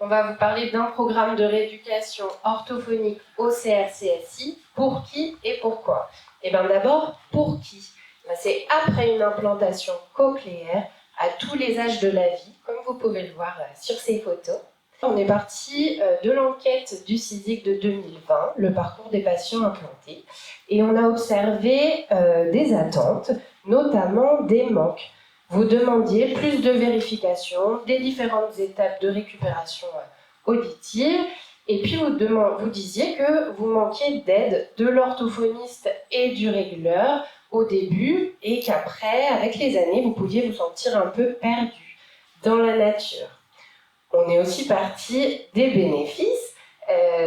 On va vous parler d'un programme de rééducation orthophonique au CRCSI. Pour qui et pourquoi? Eh bien d'abord, pour qui? C'est après une implantation cochléaire à tous les âges de la vie, comme vous pouvez le voir sur ces photos. On est parti de l'enquête du CISIC de 2020, le parcours des patients implantés, et on a observé des attentes, notamment des manques. Vous demandiez plus de vérification des différentes étapes de récupération auditive, et puis vous disiez que vous manquiez d'aide de l'orthophoniste et du réguleur au début, et qu'après, avec les années, vous pouviez vous sentir un peu perdu dans la nature. On est aussi parti des bénéfices,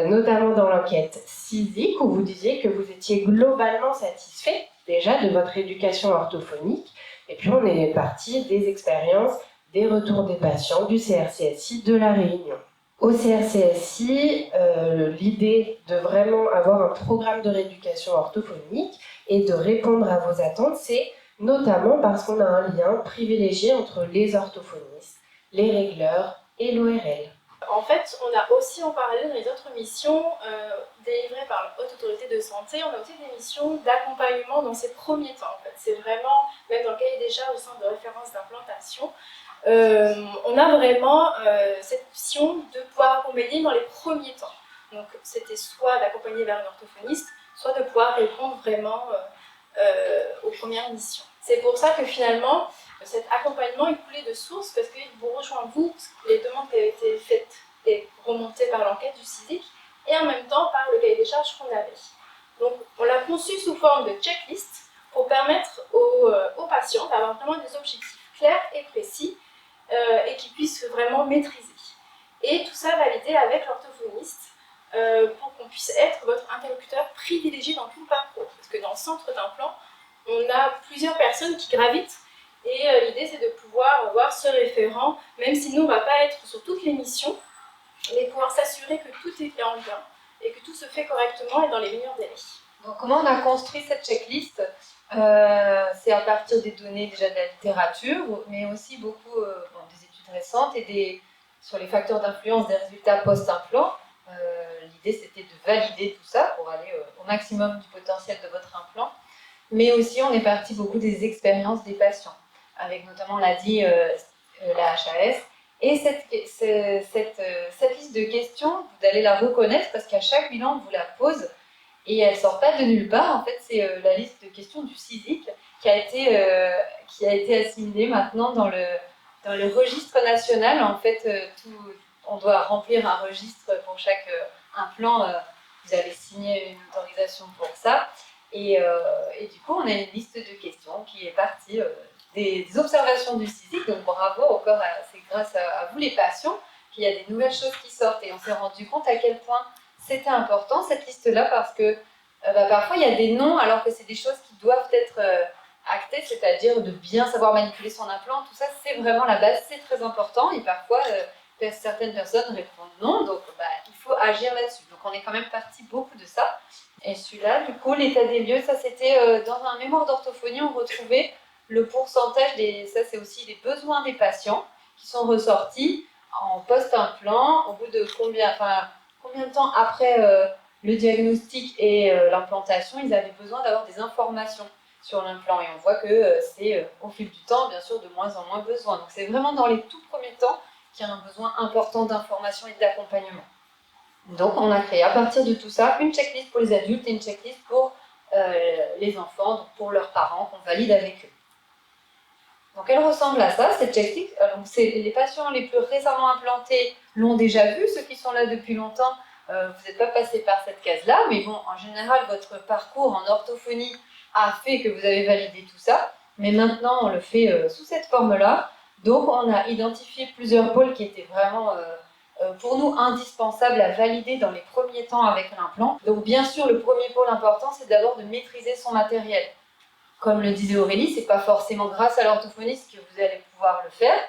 notamment dans l'enquête CISIC, où vous disiez que vous étiez globalement satisfait déjà de votre éducation orthophonique. Et puis on est parti des expériences, des retours des patients du CRCSI de La Réunion. Au CRCSI, l'idée de vraiment avoir un programme de rééducation orthophonique et de répondre à vos attentes, c'est notamment parce qu'on a un lien privilégié entre les orthophonistes, les régleurs et l'ORL. En fait, on a aussi en parallèle dans les autres missions délivrées par la Haute Autorité de Santé, on a aussi des missions d'accompagnement dans ces premiers temps. En fait. C'est vraiment, même dans le cahier des charges au centre de référence d'implantation, on a vraiment cette mission de pouvoir accompagner dans les premiers temps. Donc c'était soit d'accompagner vers un orthophoniste, soit de pouvoir répondre vraiment aux premières missions. C'est pour ça que finalement, cet accompagnement est coulé de source parce qu'il vous rejoint vous, les demandes qui avaient été faites et remontées par l'enquête du CISIC et en même temps par le cahier des charges qu'on avait. Donc on l'a conçu sous forme de checklist pour permettre aux patients d'avoir vraiment des objectifs clairs et précis et qu'ils puissent vraiment maîtriser. Et tout ça validé avec l'orthophoniste pour qu'on puisse être votre interlocuteur privilégié dans tout le parcours. Parce que dans le centre d'implant, on a plusieurs personnes qui gravitent et l'idée c'est de pouvoir avoir ce référent, même si nous on ne va pas être sur toutes les missions, mais pouvoir s'assurer que tout est en lien et que tout se fait correctement et dans les meilleurs délais. Donc comment on a construit cette checklist? C'est à partir des données déjà de la littérature, mais aussi beaucoup des études récentes et sur les facteurs d'influence des résultats post-implant. L'idée c'était de valider tout ça pour aller au maximum du potentiel de votre implant. Mais aussi, on est parti beaucoup des expériences des patients, avec notamment la HAS. Et cette liste de questions, vous allez la reconnaître parce qu'à chaque bilan, on vous la pose et elle ne sort pas de nulle part. En fait, c'est la liste de questions du CISIC qui a été assimilée maintenant dans le registre national. En fait, on doit remplir un registre pour chaque implant. Vous avez signé une autorisation pour ça. Et du coup, on a une liste de questions qui est partie des observations du CISIC. Donc bravo encore, c'est grâce à vous les patients qu'il y a des nouvelles choses qui sortent. Et on s'est rendu compte à quel point c'était important cette liste-là parce que parfois il y a des noms alors que c'est des choses qui doivent être actées, c'est-à-dire de bien savoir manipuler son implant. Tout ça, c'est vraiment la base, c'est très important. Et parfois, certaines personnes répondent non, donc il faut agir là-dessus. Donc on est quand même parti beaucoup de ça. Et celui-là, du coup, l'état des lieux, ça c'était dans un mémoire d'orthophonie, on retrouvait le pourcentage ça c'est aussi des besoins des patients qui sont ressortis en post-implant, au bout de combien de temps après le diagnostic et l'implantation, ils avaient besoin d'avoir des informations sur l'implant. Et on voit que c'est au fil du temps, bien sûr, de moins en moins besoin. Donc c'est vraiment dans les tout premiers temps qu'il y a un besoin important d'information et d'accompagnement. Donc on a créé à partir de tout ça une checklist pour les adultes et une checklist pour les enfants, donc pour leurs parents, qu'on valide avec eux. Donc elle ressemble à ça, cette checklist. Donc les patients les plus récemment implantés l'ont déjà vu, ceux qui sont là depuis longtemps, vous n'êtes pas passé par cette case-là, mais bon, en général, votre parcours en orthophonie a fait que vous avez validé tout ça, mais maintenant on le fait sous cette forme-là. Donc on a identifié plusieurs pôles qui étaient vraiment pour nous indispensables à valider dans les premiers temps avec l'implant. Donc bien sûr, le premier pôle important, c'est d'abord de maîtriser son matériel. Comme le disait Aurélie, c'est pas forcément grâce à l'orthophoniste que vous allez pouvoir le faire,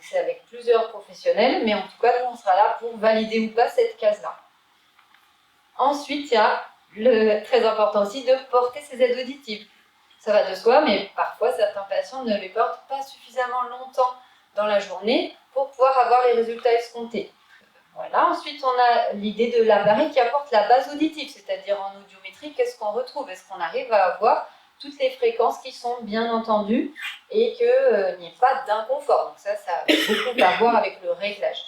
c'est avec plusieurs professionnels, mais en tout cas, nous, on sera là pour valider ou pas cette case-là. Ensuite, il y a le très important aussi de porter ses aides auditives. Ça va de soi, mais parfois, certains patients ne les portent pas suffisamment longtemps dans la journée pour pouvoir avoir les résultats escomptés. Voilà. Ensuite, on a l'idée de l'appareil qui apporte la base auditive, c'est-à-dire en audiométrie, qu'est-ce qu'on retrouve? Est-ce qu'on arrive à avoir toutes les fréquences qui sont bien entendues et qu'il n'y ait pas d'inconfort? Donc ça a beaucoup à voir avec le réglage.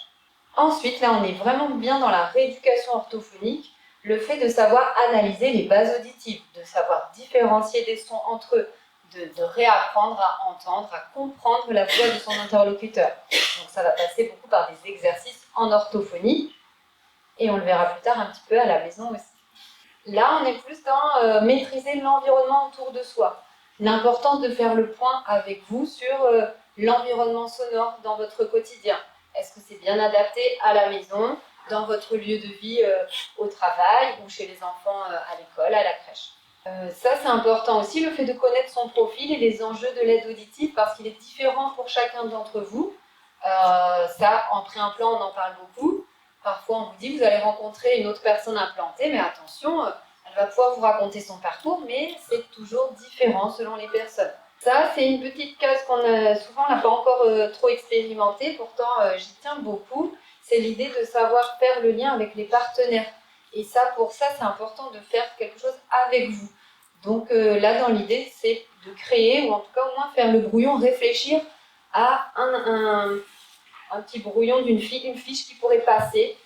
Ensuite, là, on est vraiment bien dans la rééducation orthophonique, le fait de savoir analyser les bases auditives, de savoir différencier des sons entre eux, de réapprendre à entendre, à comprendre la voix de son interlocuteur. Donc ça va passer beaucoup par des exercices en orthophonie, et on le verra plus tard un petit peu à la maison aussi. Là, on est plus dans maîtriser l'environnement autour de soi. L'importance de faire le point avec vous sur l'environnement sonore dans votre quotidien. Est-ce que c'est bien adapté à la maison, dans votre lieu de vie au travail ou chez les enfants à l'école, à la crèche? Ça, c'est important aussi, le fait de connaître son profil et les enjeux de l'aide auditive, parce qu'il est différent pour chacun d'entre vous. Ça, en pré-implant, on en parle beaucoup. Parfois, on vous dit, vous allez rencontrer une autre personne implantée, mais attention, elle va pouvoir vous raconter son parcours, mais c'est toujours différent selon les personnes. Ça, c'est une petite case qu'on a souvent, on n'a pas encore trop expérimenté, pourtant j'y tiens beaucoup. C'est l'idée de savoir faire le lien avec les partenaires. Et ça, pour ça, c'est important de faire quelque chose avec vous. Donc là, dans l'idée, c'est de créer, ou en tout cas au moins faire le brouillon, réfléchir à un petit brouillon d'une fiche qui pourrait passer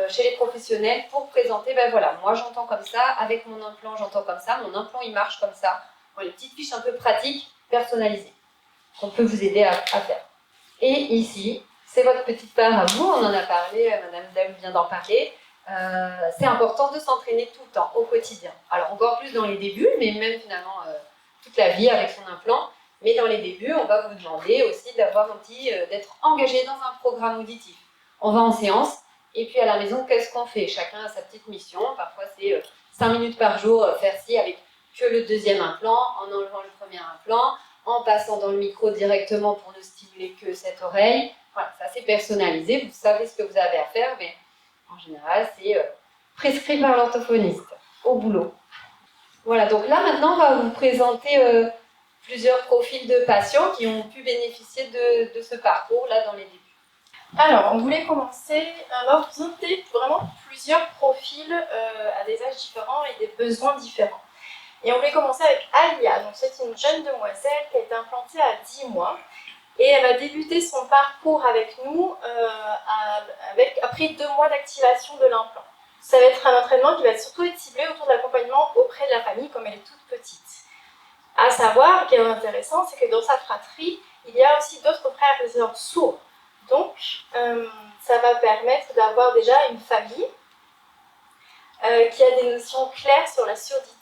chez les professionnels pour présenter, ben voilà, moi j'entends comme ça, avec mon implant j'entends comme ça, mon implant il marche comme ça. Voilà, une petite fiche un peu pratique, personnalisée, qu'on peut vous aider à faire. Et ici, c'est votre petite part à vous, on en a parlé, Madame Dame vient d'en parler. C'est important de s'entraîner tout le temps, au quotidien. Alors encore plus dans les débuts, mais même finalement toute la vie avec son implant. Mais dans les débuts, on va vous demander aussi d'être engagé dans un programme auditif. On va en séance, et puis à la maison, qu'est-ce qu'on fait? Chacun a sa petite mission. Parfois, c'est 5 minutes par jour, faire ci avec que le deuxième implant, en enlevant le premier implant, en passant dans le micro directement pour ne stimuler que cette oreille. Voilà, ça c'est personnalisé, vous savez ce que vous avez à faire, mais en général, c'est prescrit par l'orthophoniste, au boulot. Voilà, donc là maintenant, on va vous présenter plusieurs profils de patients qui ont pu bénéficier de ce parcours-là dans les débuts. Alors, on voulait commencer, on va vous présenter vraiment plusieurs profils à des âges différents et des besoins différents. Et on voulait commencer avec Alia, donc c'est une jeune demoiselle qui a été implantée à 10 mois. Et elle va débuter son parcours avec nous après 2 mois d'activation de l'implant. Ça va être un entraînement qui va surtout être ciblé autour de l'accompagnement auprès de la famille, comme elle est toute petite. À savoir, ce qui est intéressant, c'est que dans sa fratrie, il y a aussi d'autres frères et sœurs sourds. Donc, ça va permettre d'avoir déjà une famille qui a des notions claires sur la surdité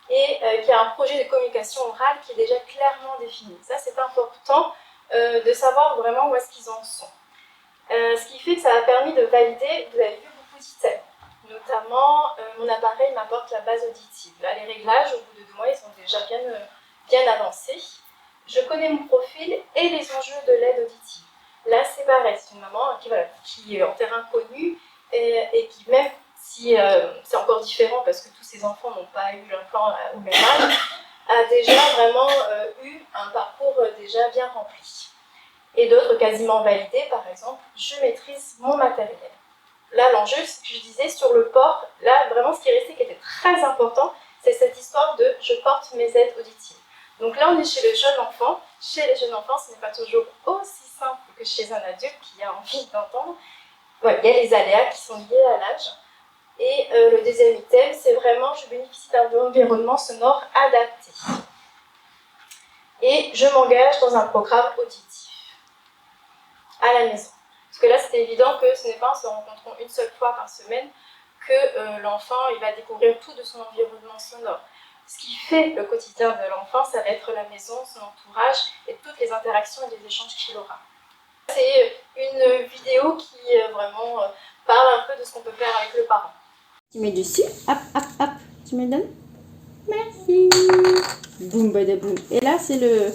et qui a un projet de communication orale qui est déjà clairement défini. Ça, c'est important de savoir vraiment où est-ce qu'ils en sont. Ce qui fait que ça a permis de valider, vous avez vu, beaucoup d'items. Notamment, mon appareil m'apporte la base auditive. Là, les réglages, au bout de 2 mois, ils sont déjà bien avancés. Je connais mon profil et les enjeux de l'aide auditive. Là, c'est pareil, c'est une maman qui est en terrain connu et qui, même si c'est encore différent parce que tous ces enfants n'ont pas eu l'implant au même âge, a déjà vraiment eu un parcours déjà bien rempli. Et d'autres quasiment validés, par exemple, je maîtrise mon matériel. Là, l'enjeu, ce que je disais sur le port, là, vraiment, ce qui est resté, qui était très important, c'est cette histoire de « je porte mes aides auditives ». Donc là, on est chez le jeune enfant. Chez les jeunes enfants, ce n'est pas toujours aussi simple que chez un adulte qui a envie d'entendre. Voilà, il y a les aléas qui sont liés à l'âge. Et le deuxième item, c'est vraiment « je bénéficie d'un environnement sonore adapté ». Et je m'engage dans un programme auditif à la maison. Parce que là, c'est évident que ce n'est pas en se rencontrant une seule fois par semaine que l'enfant il va découvrir tout de son environnement sonore. Ce qui fait le quotidien de l'enfant, ça va être la maison, son entourage et toutes les interactions et les échanges qu'il aura. C'est une vidéo qui vraiment parle un peu de ce qu'on peut faire avec le parent. Tu mets dessus, hop, hop, hop, tu me donnes. Merci. Boum, badaboum. Et là, c'est le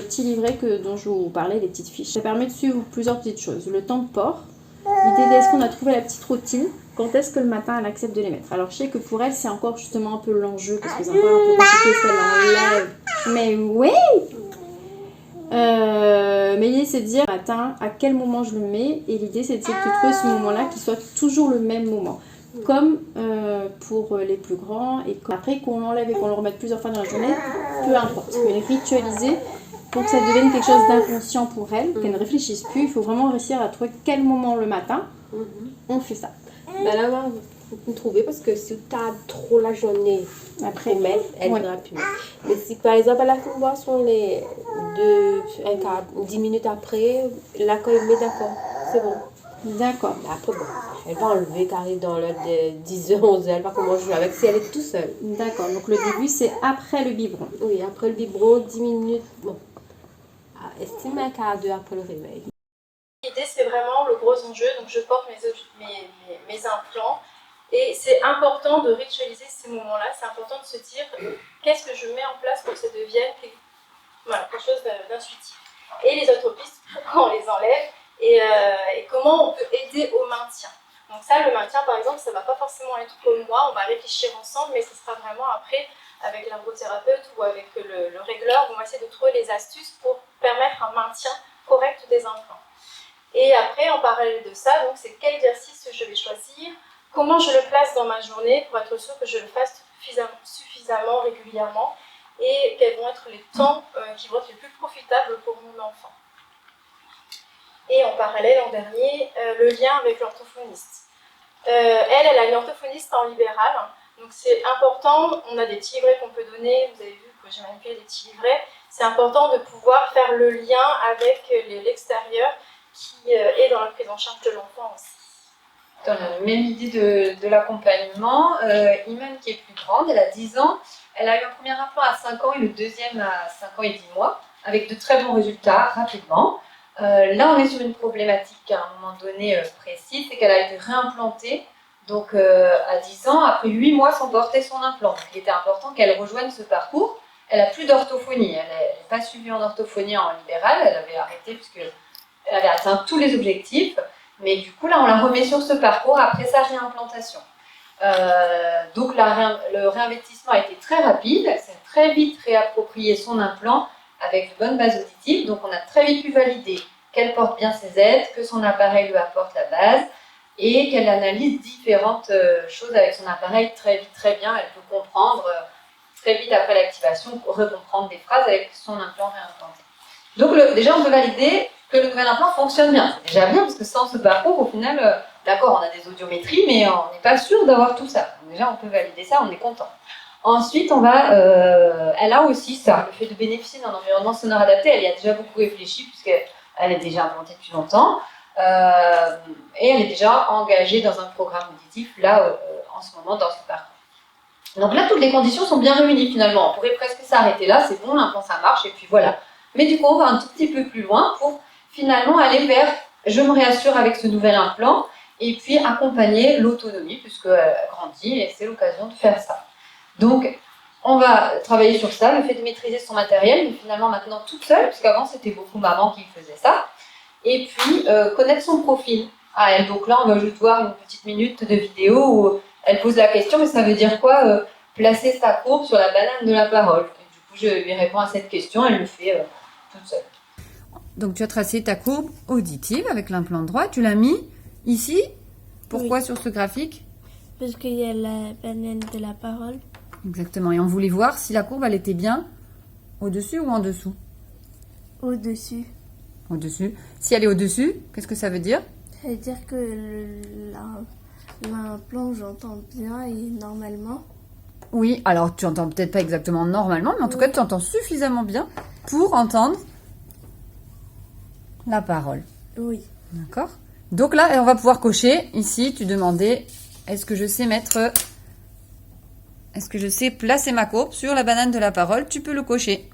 petit livret dont je vous parlais, les petites fiches. Ça permet de suivre plusieurs petites choses. Le temps de port, l'idée d'est-ce qu'on a trouvé la petite routine, quand est-ce que le matin elle accepte de les mettre. Alors je sais que pour elle, c'est encore justement un peu l'enjeu, parce que c'est encore un peu compliqué, ça l'enlève. Mais oui. Mais l'idée, c'est de dire matin à quel moment je le mets. Et l'idée, c'est de que tu trouves ce moment-là qui soit toujours le même moment. Comme pour les plus grands. Et après, qu'on l'enlève et qu'on le remette plusieurs fois dans la journée, peu importe. Mais ritualiser pour que ça devienne quelque chose d'inconscient pour elle, qu'elle ne réfléchisse plus. Il faut vraiment réussir à trouver quel moment le matin on fait ça. Ben là, faut me trouver parce que si tu as trop la journée Après, pour mettre, elle ne voudra plus. Mais si par exemple elle a fait une boisson les 10 minutes après, là quand il met d'accord, c'est bon. D'accord. Mais après, bon, elle va enlever carré dans l'heure de 10h, 11h, elle va comment jouer avec si elle est tout seule. D'accord, donc le début c'est après le biberon. Oui, après le biberon, 10 minutes, bon. Estime un quart d'heure après le réveil. L'idée, c'est vraiment le gros enjeu. Donc, je porte mes implants. Et c'est important de ritualiser ces moments-là. C'est important de se dire qu'est-ce que je mets en place pour que ça devienne quelque chose d'intuitif. Et les autres pistes, pourquoi on les enlève et comment on peut aider au maintien. Donc ça, le maintien, par exemple, ça ne va pas forcément être comme moi. On va réfléchir ensemble, mais ce sera vraiment après avec l'ergothérapeute ou avec le régleur. On va essayer de trouver les astuces pour permettre un maintien correct des implants. Et après, en parallèle de ça, donc c'est quel exercice je vais choisir, comment je le place dans ma journée pour être sûr que je le fasse suffisamment régulièrement et quels vont être les temps qui vont être les plus profitables pour mon enfant. Et en parallèle, en dernier, le lien avec l'orthophoniste. Elle a une orthophoniste en libéral, donc c'est important, on a des petits livrets qu'on peut donner, vous avez vu que j'ai manipulé des petits livrets, c'est important de pouvoir faire le lien avec l'extérieur qui est dans la prise en charge de l'enfant aussi. Dans la même idée de l'accompagnement, Iman qui est plus grande, elle a 10 ans, elle a eu un premier implant à 5 ans et le deuxième à 5 ans et 10 mois, avec de très bons résultats rapidement. Là, on est sur une problématique à un moment donné précise, c'est qu'elle a été réimplantée donc, à 10 ans, après 8 mois sans porter son implant. Donc, il était important qu'elle rejoigne ce parcours. Elle n'a plus d'orthophonie, elle n'est pas suivie en orthophonie en libéral, elle avait arrêté puisqu'elle avait atteint tous les objectifs. Mais du coup, là, on la remet sur ce parcours après sa réimplantation. Donc, le réinvestissement a été très rapide. Elle s'est très vite réapproprié son implant avec de bonnes bases auditives. Donc, on a très vite pu valider qu'elle porte bien ses aides, que son appareil lui apporte la base et qu'elle analyse différentes choses avec son appareil très vite, très bien. Elle peut comprendre très vite après l'activation, recomprendre des phrases avec son implant réimplanté. Donc, déjà, on peut valider que le nouvel implant fonctionne bien. C'est déjà bien parce que sans ce parcours, au final, d'accord, on a des audiométries, mais on n'est pas sûr d'avoir tout ça. Donc déjà, on peut valider ça, on est content. Ensuite, elle a aussi ça, le fait de bénéficier d'un environnement sonore adapté. Elle y a déjà beaucoup réfléchi puisqu'elle est déjà implantée depuis longtemps. Et elle est déjà engagée dans un programme auditif, là, en ce moment, dans ce parcours. Donc là, toutes les conditions sont bien réunies finalement. On pourrait presque s'arrêter là, c'est bon, l'implant ça marche, et puis voilà. Mais du coup, on va un tout petit peu plus loin pour finalement aller vers, je me réassure avec ce nouvel implant, et puis accompagner l'autonomie, puisqu'elle grandit, et c'est l'occasion de faire ça. Donc, on va travailler sur ça, le fait de maîtriser son matériel, mais finalement maintenant toute seule, puisqu'avant c'était beaucoup maman qui faisait ça, et puis connaître son profil à elle. Donc là, on va juste voir une petite minute de vidéo où elle pose la question, mais ça veut dire quoi placer sa courbe sur la banane de la parole. Et du coup, je lui réponds à cette question, elle le fait toute seule. Donc tu as tracé ta courbe auditive avec l'implant droit, tu l'as mis ici. Pourquoi sur ce graphique? Parce qu'il y a la banane de la parole. Exactement, et on voulait voir si la courbe elle était bien au-dessus ou en dessous? Au-dessus. Au-dessus. Si elle est au-dessus, qu'est-ce que ça veut dire? Ça veut dire que l'implant, j'entends bien et normalement. Oui, alors tu entends peut-être pas exactement normalement, mais en tout cas tu entends suffisamment bien pour entendre la parole. Oui. D'accord. Donc là, on va pouvoir cocher. Ici, tu demandais, est-ce que je sais placer ma courbe sur la banane de la parole? Tu peux le cocher.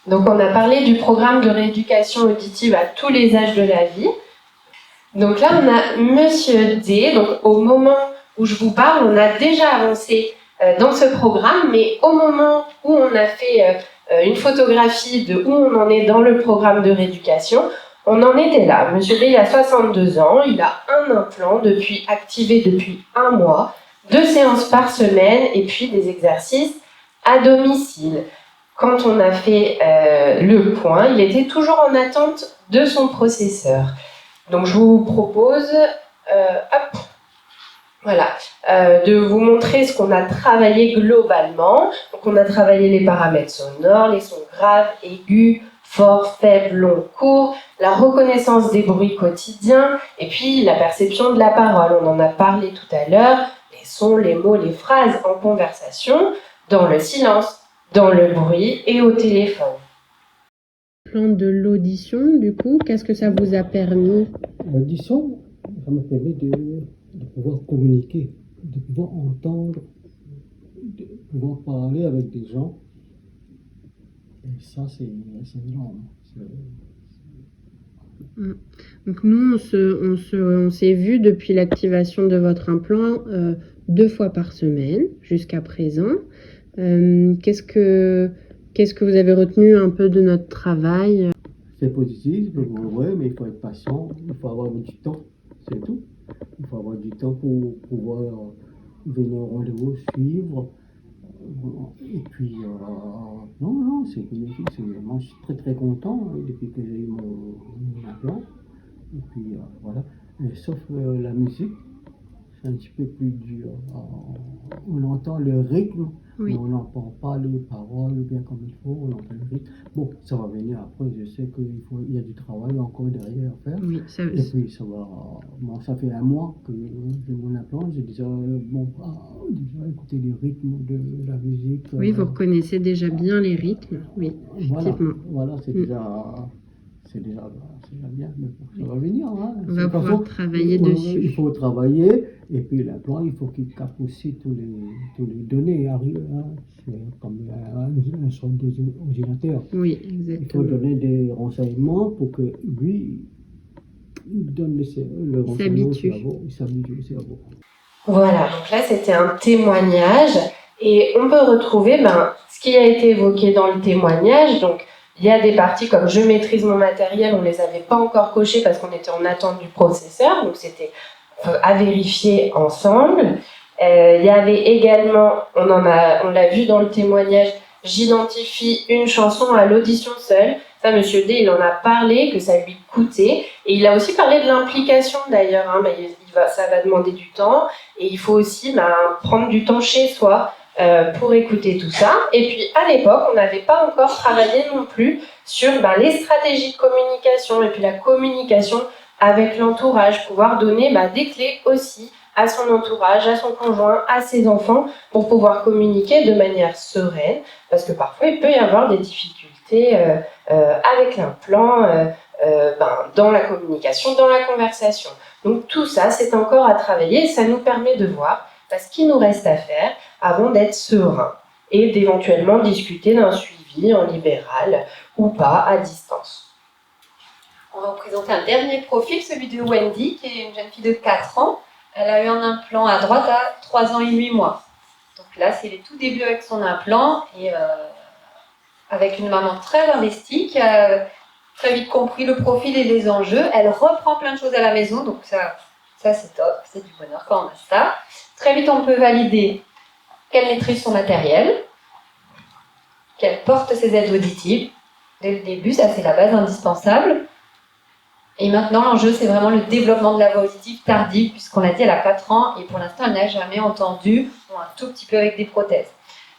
Donc on a parlé du programme de rééducation auditive à tous les âges de la vie. Donc là, on a Monsieur D. Donc au moment où je vous parle, on a déjà avancé dans ce programme, mais au moment où on a fait une photographie de où on en est dans le programme de rééducation, on en était là. Monsieur D, il a 62 ans, il a un implant activé depuis 1 mois, 2 séances par semaine et puis des exercices à domicile. quand on a fait le point, il était toujours en attente de son processeur. Donc je vous propose de vous montrer ce qu'on a travaillé globalement. Donc on a travaillé les paramètres sonores, les sons graves, aigus, forts, faibles, longs, courts, la reconnaissance des bruits quotidiens et puis la perception de la parole. On en a parlé tout à l'heure, les sons, les mots, les phrases en conversation, dans le silence, dans le bruit et au téléphone. Plan de l'audition, du coup, qu'est-ce que ça vous a permis? L'audition, ça m'a permis de pouvoir communiquer, de pouvoir entendre, de pouvoir parler avec des gens. Et ça, c'est énorme. Donc nous, on s'est vu depuis l'activation de votre implant 2 fois par semaine jusqu'à présent. Qu'est-ce que vous avez retenu un peu de notre travail? C'est positif, ouais, mais il faut être patient, il faut avoir du temps, c'est tout. Il faut avoir du temps pour pouvoir venir au rendez-vous, suivre. Et puis, non, c'est bénéfique. Moi, je suis très très content depuis que j'ai eu mon implant. Et puis, voilà. Sauf la musique, c'est un petit peu plus dur. On entend le rythme, oui. Mais on n'entend pas les paroles bien comme il faut, on entend le rythme. Bon, ça va venir après, je sais qu'il y a du travail encore derrière à faire. Oui, ça, et puis, ça va. Bon, ça fait 1 mois que j'ai mon implant, j'ai déjà écouté les rythmes de la musique. Oui, vous reconnaissez déjà bien les rythmes, oui, effectivement. Voilà, c'est déjà bien, mais bon, ça va venir. Hein. On va pouvoir travailler dessus. Il faut travailler, et puis l'implant, il faut qu'il capte aussi tous les données. Hein. C'est comme un sorte d'ordinateur. Oui, exactement. Il faut donner des renseignements pour que lui, il donne le renseignement au cerveau. Il s'habitue au cerveau. Voilà, donc là c'était un témoignage et on peut retrouver ce qui a été évoqué dans le témoignage. Donc il y a des parties comme je maîtrise mon matériel, on ne les avait pas encore cochées parce qu'on était en attente du processeur, donc c'était à vérifier ensemble. Il y avait également, on l'a vu dans le témoignage, j'identifie une chanson à l'audition seule. Ça, Monsieur D, il en a parlé, que ça lui coûtait. Et il a aussi parlé de l'implication d'ailleurs. Hein, ça va demander du temps. Et il faut aussi prendre du temps chez soi pour écouter tout ça. Et puis à l'époque, on n'avait pas encore travaillé non plus sur les stratégies de communication et puis la communication avec l'entourage. Pouvoir donner des clés aussi à son entourage, à son conjoint, à ses enfants, pour pouvoir communiquer de manière sereine. Parce que parfois, il peut y avoir des difficultés avec l'implant, dans la communication, dans la conversation. Donc tout ça, c'est encore à travailler et ça nous permet de voir ce qu'il nous reste à faire avant d'être serein et d'éventuellement discuter d'un suivi en libéral ou pas à distance. On va vous présenter un dernier profil, celui de Wendy, qui est une jeune fille de 4 ans. Elle a eu un implant à droite à 3 ans et 8 mois. Donc là, c'est les tout débuts avec son implant et avec une maman très investie qui a très vite compris le profil et les enjeux. Elle reprend plein de choses à la maison, donc ça c'est top, c'est du bonheur quand on a ça. Très vite, on peut valider qu'elle maîtrise son matériel, qu'elle porte ses aides auditives. Dès le début, ça c'est la base indispensable. Et maintenant, l'enjeu, c'est vraiment le développement de la voix auditive tardive, puisqu'on l'a dit, elle a 4 ans et pour l'instant, elle n'a jamais entendu, ou un tout petit peu avec des prothèses.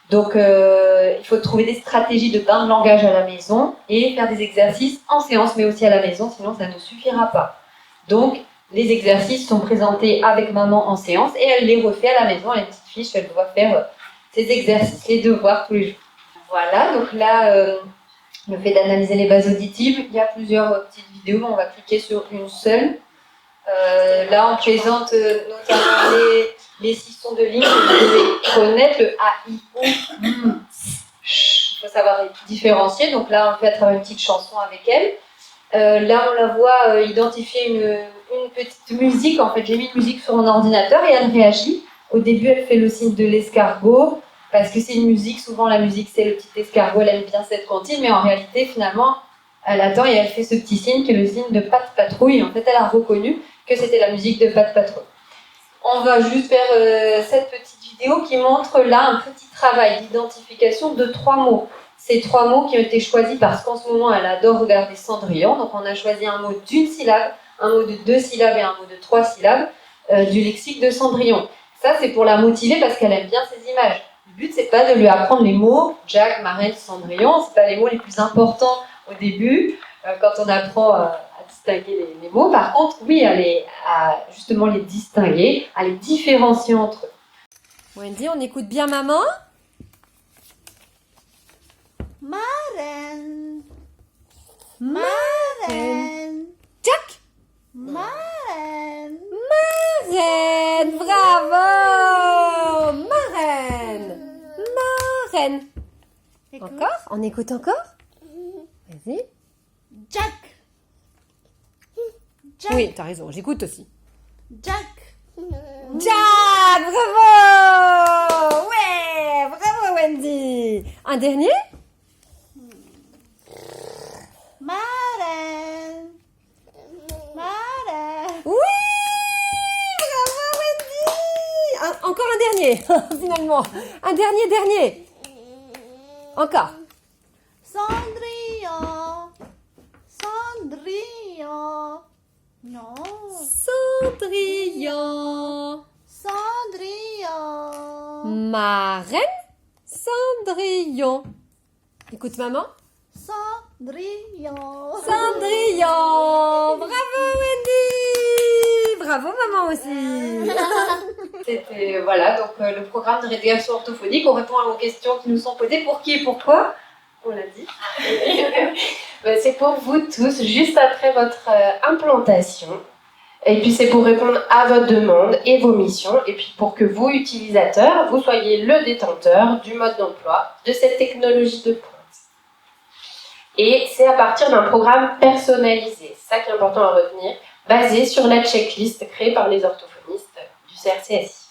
Donc, il faut trouver des stratégies de bain de langage à la maison et faire des exercices en séance, mais aussi à la maison, sinon ça ne suffira pas. Donc, les exercices sont présentés avec maman en séance et elle les refait à la maison. Elle a une petite fiche, elle doit faire ses exercices, les devoirs tous les jours. Voilà, donc là... le fait d'analyser les bases auditives, il y a plusieurs petites vidéos, on va cliquer sur une seule. Là, on présente notamment les 6 sons de ligne que vous devez connaître, le A, I, O, M, il faut savoir les différencier. Donc là, on le fait à travers une petite chanson avec elle. Là, on la voit identifier une petite musique. En fait, j'ai mis une musique sur mon ordinateur et elle réagit. Au début, elle fait le signe de l'escargot. Parce que c'est une musique, souvent la musique c'est le petit escargot, elle aime bien cette comptine, mais en réalité finalement elle attend et elle fait ce petit signe qui est le signe de Pat' Patrouille. En fait elle a reconnu que c'était la musique de Pat' Patrouille. On va juste faire cette petite vidéo qui montre là un petit travail d'identification de 3 mots. ces 3 mots qui ont été choisis parce qu'en ce moment, elle adore regarder Cendrillon. Donc, on a choisi un mot d'1 syllabe, un mot de 2 syllabes et un mot de 3 syllabes du lexique de Cendrillon. Ça, c'est pour la motiver parce qu'elle aime bien ces images. Le but, c'est pas de lui apprendre les mots Jack, Marelle, Cendrillon. C'est pas les mots les plus importants au début, quand on apprend à distinguer les mots. Par contre, oui, à justement les distinguer, à les différencier entre eux. Wendy, on écoute bien maman? Maren. Maren. Jack? Maren. Marraine, bravo! Marraine. Marraine. Encore? On écoute encore? Vas-y. Jack. Jack. Oui, t'as raison, j'écoute aussi. Jack. Jack, bravo! Ouais, bravo Wendy. Un dernier? Maren. Maren. Oui! Bravo Wendy! Encore un dernier, finalement. Un dernier. Encore. Cendrillon. Cendrillon. Non. Cendrillon. Cendrillon. Marraine. Cendrillon. Écoute maman. Cendrillon. Cendrillon. Bravo Wendy. Bravo maman aussi. C'était, voilà, donc le programme de rédaction orthophonique. On répond aux questions qui nous sont posées. Pour qui et pourquoi? On l'a dit. C'est pour vous tous, juste après votre implantation. Et puis c'est pour répondre à votre demande et vos missions. Et puis pour que vous, utilisateurs, vous soyez le détenteur du mode d'emploi de cette technologie de pointe. Et c'est à partir d'un programme personnalisé, c'est ça qui est important à retenir, basé sur la checklist créée par les orthophonistes du CRCSI.